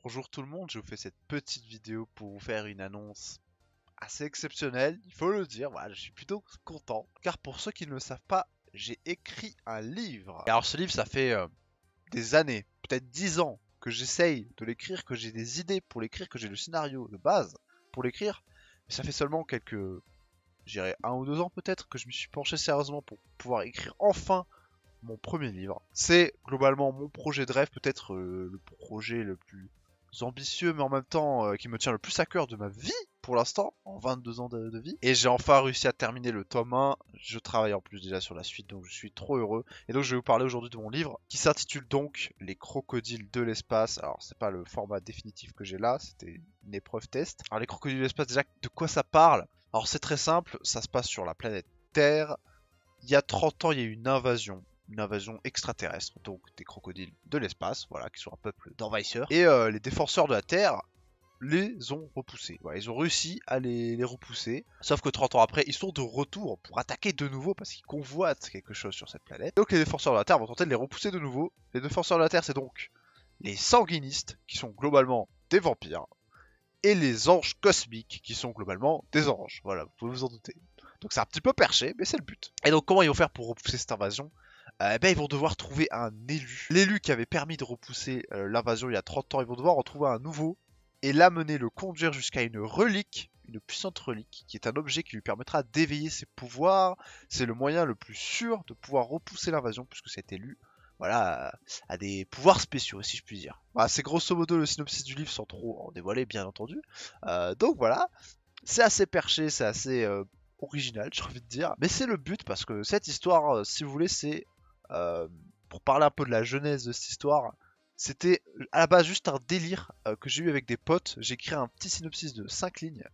Bonjour tout le monde, je vous fais cette petite vidéo pour vous faire une annonce assez exceptionnelle, il faut le dire, voilà, je suis plutôt content, car pour ceux qui ne le savent pas, j'ai écrit un livre. Et alors ce livre, ça fait des années, peut-être 10 ans, que j'essaye de l'écrire, que j'ai des idées pour l'écrire, que j'ai le scénario de base pour l'écrire, mais ça fait seulement quelques, je dirais 1 ou 2 ans peut-être, que je me suis penché sérieusement pour pouvoir écrire enfin mon premier livre. C'est globalement mon projet de rêve, peut-être le projet le plus ambitieux, mais en même temps qui me tient le plus à cœur de ma vie pour l'instant, en 22 ans de vie. Et j'ai enfin réussi à terminer le tome 1. Je travaille en plus déjà sur la suite, donc je suis trop heureux. Et donc je vais vous parler aujourd'hui de mon livre, qui s'intitule donc Les crocodiles de l'espace. Alors c'est pas le format définitif que j'ai là, c'était une épreuve test. Alors les crocodiles de l'espace, déjà, de quoi ça parle? Alors c'est très simple, ça se passe sur la planète Terre. Il y a 30 ans, il y a eu une invasion extraterrestre, donc des crocodiles de l'espace, voilà, qui sont un peuple d'envahisseurs. Et les défenseurs de la Terre les ont repoussés. Voilà, ils ont réussi à les repousser. Sauf que 30 ans après, ils sont de retour pour attaquer de nouveau parce qu'ils convoitent quelque chose sur cette planète. Donc les défenseurs de la Terre vont tenter de les repousser de nouveau. Les défenseurs de la Terre, c'est donc les sanguinistes, qui sont globalement des vampires, et les anges cosmiques, qui sont globalement des anges. Voilà, vous pouvez vous en douter. Donc c'est un petit peu perché, mais c'est le but. Et donc comment ils vont faire pour repousser cette invasion? Ils vont devoir trouver un élu. L'élu qui avait permis de repousser l'invasion il y a 30 ans, ils vont devoir en trouver un nouveau et l'amener, le conduire jusqu'à une relique, une puissante relique, qui est un objet qui lui permettra d'éveiller ses pouvoirs. C'est le moyen le plus sûr de pouvoir repousser l'invasion, puisque cet élu, voilà, a des pouvoirs spéciaux, si je puis dire. Voilà, c'est grosso modo le synopsis du livre, sans trop en dévoiler, bien entendu. Donc voilà, c'est assez perché, c'est assez original, j'ai envie de dire. Mais c'est le but, parce que cette histoire, si vous voulez, c'est pour parler un peu de la genèse de cette histoire, c'était à la base juste un délire que j'ai eu avec des potes. J'ai écrit un petit synopsis de 5 lignes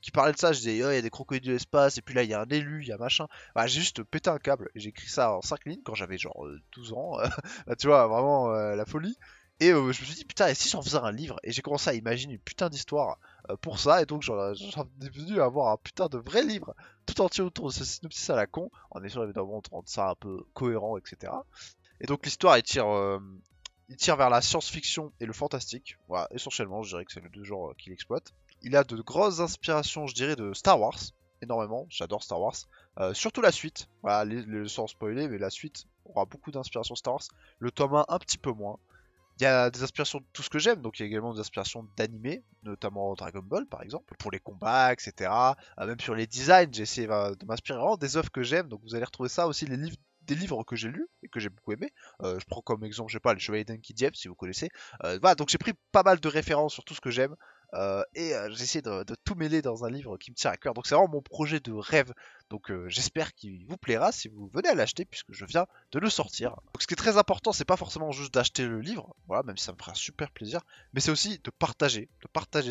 qui parlait de ça. Je disais, oh, il y a des crocodiles de l'espace, et puis là, il y a un élu, il y a machin. Bah, j'ai juste pété un câble et j'ai écrit ça en 5 lignes quand j'avais genre 12 ans. Bah, tu vois, vraiment la folie. Et je me suis dit, putain, et si j'en faisais un livre? Et j'ai commencé à imaginer une putain d'histoire pour ça, et donc j'en ai venu à avoir un putain de vrai livre tout entier autour de ce synopsis à la con, en essayant évidemment de rendre ça un peu cohérent, etc. Et donc l'histoire, il tire vers la science-fiction et le fantastique. Voilà, essentiellement, je dirais que c'est les deux genres qu'il exploite. Il a de grosses inspirations, je dirais, de Star Wars, énormément. J'adore Star Wars. Surtout la suite. Voilà, sans spoiler, mais la suite aura beaucoup d'inspiration Star Wars. Le tome 1, un petit peu moins. Il y a des inspirations de tout ce que j'aime, donc il y a également des inspirations d'animé, notamment Dragon Ball par exemple, pour les combats, etc. Même sur les designs, j'ai essayé de m'inspirer vraiment des œuvres que j'aime, donc vous allez retrouver ça aussi, des livres que j'ai lus et que j'ai beaucoup aimé. Je prends comme exemple, je sais pas, le Chevalier d'Enki Dieppe, si vous connaissez. Voilà, donc j'ai pris pas mal de références sur tout ce que j'aime. J'ai essayé de tout mêler dans un livre qui me tient à cœur. Donc c'est vraiment mon projet de rêve. Donc j'espère qu'il vous plaira si vous venez à l'acheter, puisque je viens de le sortir. Donc ce qui est très important, c'est pas forcément juste d'acheter le livre, voilà, même si ça me fera super plaisir, mais c'est aussi de partager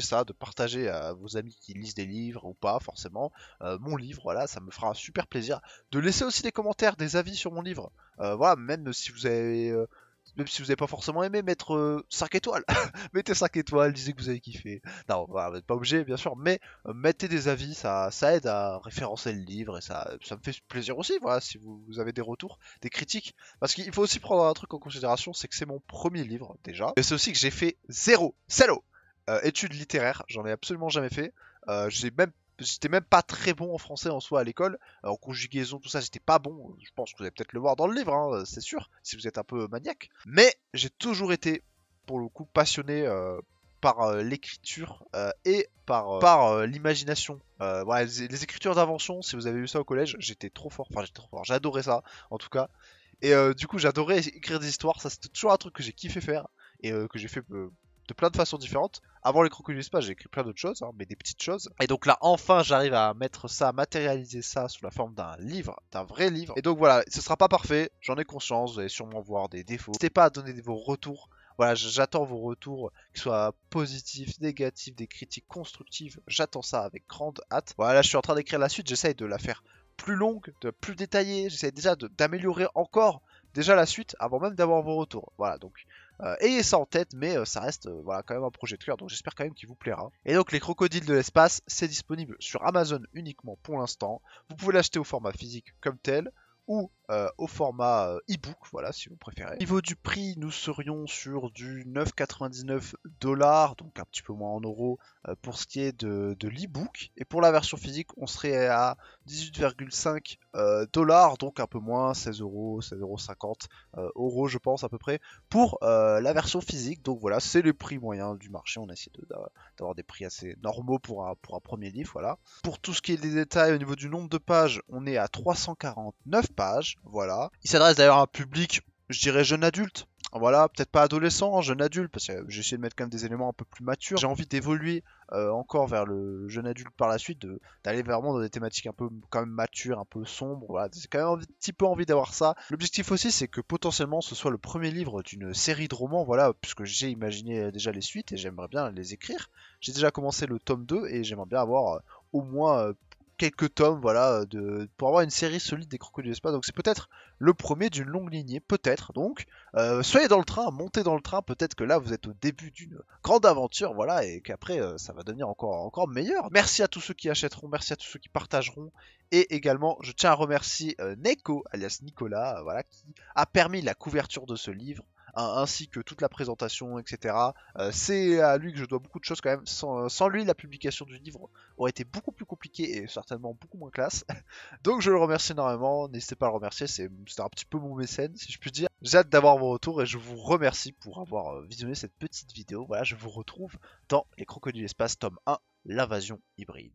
ça, de partager à vos amis qui lisent des livres ou pas forcément mon livre, voilà, ça me fera super plaisir. De laisser aussi des commentaires, des avis sur mon livre, voilà, même si vous n'avez pas forcément aimé, mettre 5 étoiles. Mettez 5 étoiles, disez que vous avez kiffé. Non, voilà, vous n'êtes pas obligé, bien sûr, mais mettez des avis, ça aide à référencer le livre et ça me fait plaisir aussi, voilà, si vous avez des retours, des critiques. Parce qu'il faut aussi prendre un truc en considération, c'est que c'est mon premier livre déjà. Et c'est aussi que j'ai fait zéro, salaud, études littéraires, j'en ai absolument jamais fait. J'étais même pas très bon en français en soi à l'école. En conjugaison, tout ça, j'étais pas bon. Je pense que vous allez peut-être le voir dans le livre, hein, c'est sûr, si vous êtes un peu maniaque. Mais j'ai toujours été, pour le coup, passionné par l'écriture et par l'imagination. Voilà, les écritures d'invention, si vous avez eu ça au collège, j'étais trop fort. Enfin, j'étais trop fort. J'adorais ça, en tout cas. Et du coup, j'adorais écrire des histoires. Ça, c'était toujours un truc que j'ai kiffé faire et que j'ai fait de plein de façons différentes. Avant les crocodiles de l'espace, j'ai écrit plein d'autres choses, hein, mais des petites choses. Et donc là, enfin, j'arrive à mettre ça, à matérialiser ça sous la forme d'un livre, d'un vrai livre. Et donc voilà, ce sera pas parfait, j'en ai conscience, vous allez sûrement voir des défauts. N'hésitez pas à donner vos retours. Voilà, j'attends vos retours, qu'ils soient positifs, négatifs, des critiques constructives. J'attends ça avec grande hâte. Voilà, là, je suis en train d'écrire la suite, j'essaye de la faire plus longue, de plus détaillée. J'essaie déjà d'améliorer encore déjà la suite avant même d'avoir vos retours. Voilà, donc ayez ça en tête, mais ça reste voilà, quand même un projet de cœur, donc j'espère quand même qu'il vous plaira. Et donc les crocodiles de l'espace, c'est disponible sur Amazon uniquement pour l'instant. Vous pouvez l'acheter au format physique comme tel, ou au format e-book, voilà, si vous préférez. Au niveau du prix, nous serions sur du 9,99 $, donc un petit peu moins en euros pour ce qui est de l'e-book. Et pour la version physique, on serait à 18,5 $, donc un peu moins, 16 euros, 16,50 euros, je pense à peu près, pour la version physique. Donc voilà, c'est les prix moyens du marché. On essaie d'avoir des prix assez normaux pour un premier livre, voilà. Pour tout ce qui est des détails au niveau du nombre de pages, on est à 349 pages, voilà. Il s'adresse d'ailleurs à un public, je dirais jeune adulte. Voilà, peut-être pas adolescent, jeune adulte, parce que j'ai essayé de mettre quand même des éléments un peu plus matures. J'ai envie d'évoluer encore vers le jeune adulte par la suite, d'aller vraiment dans des thématiques un peu quand même matures, un peu sombres. Voilà, j'ai quand même un petit peu envie d'avoir ça. L'objectif aussi, c'est que potentiellement ce soit le premier livre d'une série de romans, voilà, puisque j'ai imaginé déjà les suites et j'aimerais bien les écrire. J'ai déjà commencé le tome 2 et j'aimerais bien avoir au moins quelques tomes, voilà, pour avoir une série solide des Crocodiles de l'espace. Donc c'est peut-être le premier d'une longue lignée, peut-être. Donc soyez dans le train, montez dans le train. Peut-être que là vous êtes au début d'une grande aventure, voilà, et qu'après ça va devenir encore meilleur. Merci à tous ceux qui achèteront, merci à tous ceux qui partageront. Et également, je tiens à remercier Neko, alias Nicolas, voilà, qui a permis la couverture de ce livre, ainsi que toute la présentation, etc. C'est à lui que je dois beaucoup de choses quand même. Sans lui, la publication du livre aurait été beaucoup plus compliquée et certainement beaucoup moins classe. Donc je le remercie énormément. N'hésitez pas à le remercier, c'est un petit peu mon mécène, si je puis dire. J'ai hâte d'avoir vos retours et je vous remercie pour avoir visionné cette petite vidéo. Voilà, je vous retrouve dans Les Crocodiles de l'espace, tome 1, l'invasion hybride.